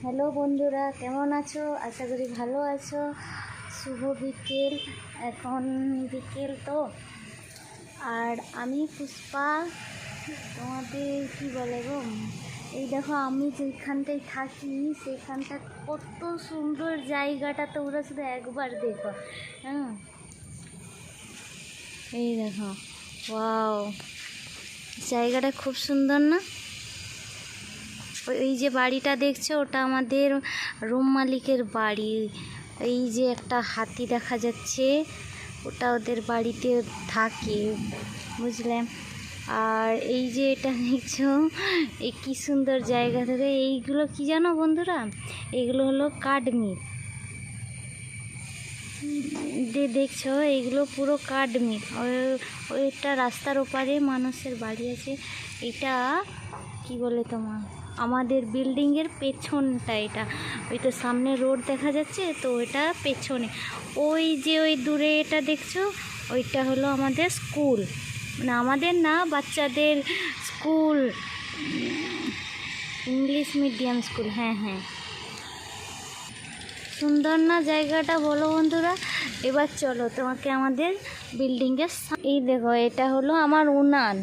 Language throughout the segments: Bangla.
হ্যালো বন্ধুরা, কেমন আছো? আশা করি ভালো আছো। শুভ বিকেল, এখন বিকেল তো। আর আমি পুষ্পা, তোমাদের কি বলে গো, এই দেখো আমি যেখানটায় থাকি সেখানটা কত সুন্দর জায়গাটা, তোমরা শুধু একবার দেখো। হ্যাঁ, এই দেখো, ওয়াও, জায়গাটা খুব সুন্দর না? এই যে বাড়িটা দেখছো, ওটা আমাদের রুম মালিকের বাড়ি। এই যে একটা হাতি দেখা যাচ্ছে, ওটা ওদের বাড়িতে থাকে, বুঝলে। আর এই যে এটা দেখছো, এই কি সুন্দর জায়গা থেকে। এইগুলো কি জানো বন্ধুরা, এইগুলো হলো কাঠমিল। দেখছো, এইগুলো পুরো কাঠমিল। ওইটা রাস্তার ওপারে মানুষের বাড়ি আছে। এটা কি বলে তোমার, আমাদের বিল্ডিংয়ের পেছনটা এটা। ওই তো সামনে রোড দেখা যাচ্ছে, তো ওইটা পেছনে। ওই যে ওই দূরে এটা দেখছো, ওইটা হলো আমাদের স্কুল, মানে আমাদের না, বাচ্চাদের স্কুল, ইংলিশ মিডিয়াম স্কুল। হ্যাঁ হ্যাঁ, সুন্দর না জায়গাটা, বলো বন্ধুরা? এবার চলো তোমাকে আমাদের বিল্ডিংয়ের, এই দেখো, এটা হলো আমার উনান।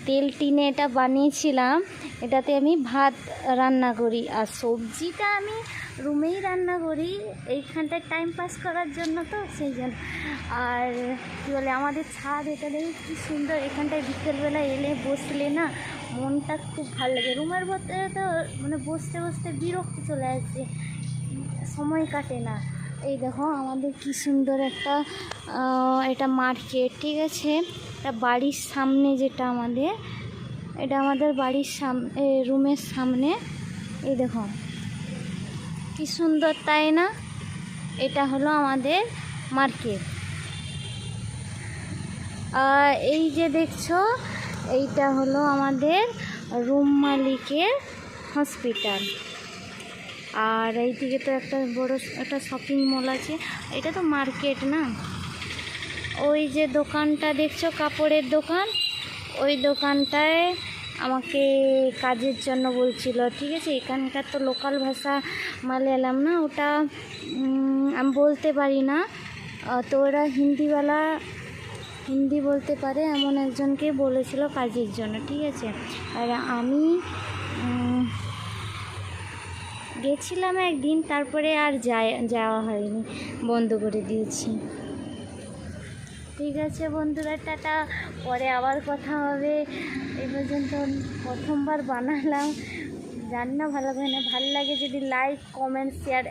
তেল টিনে এটা বানিয়েছিলাম, এটাতে আমি ভাত রান্না করি। আর সবজিটা আমি রুমেই রান্না করি, এইখানটায় টাইম পাস করার জন্য, তো সেই জন্য। আর কী বলে, আমাদের ছাদ, এটা দেখি কী সুন্দর। এখানটায় বিকেলবেলা এলে বসলে না, মনটা খুব ভালো লাগে। রুমের ভেতরে তো মানে বসতে বসতে বিরক্তি চলে আসছে, সময় কাটে না। এই দেখো আমাদের কি সুন্দর একটা, এটা মার্কেট, ঠিক আছে। এটা বাড়ির সামনে, যেটা আমাদের, এটা আমাদের বাড়ির সামনে, রুমের সামনে। এই দেখো কি সুন্দর, তাই না? এটা হলো আমাদের মার্কেট। আর এই যে দেখছো, এইটা হলো আমাদের রুম মালিকের হসপিটাল। আর এইদিকে তো একটা বড় একটা শপিং মল আছে। এটা তো মার্কেট না। ওই যে দোকানটা দেখছো, কাপড়ের দোকান, ওই দোকানটায় আমাকে কাজের জন্য বলছিল, ঠিক আছে। এখানকার তো লোকাল ভাষা মালয়ালাম না, ওটা আমি বলতে পারি না। তো ওরা হিন্দিওয়ালা, হিন্দি বলতে পারে, এমন একজনকে বলেছিল কাজের জন্য, ঠিক আছে। আর আমি গেছিলাম একদিন, তারপরে আর যাওয়া হয়নি, বন্ধ করে দিয়েছি। ঠিক আছে বন্ধুরা, টাটা, পরে আবার কথা হবে। এই পর্যন্ত প্রথমবার বানালাম, জানি না ভালো লাগে না। ভালো লাগে যদি লাইক, কমেন্ট, শেয়ার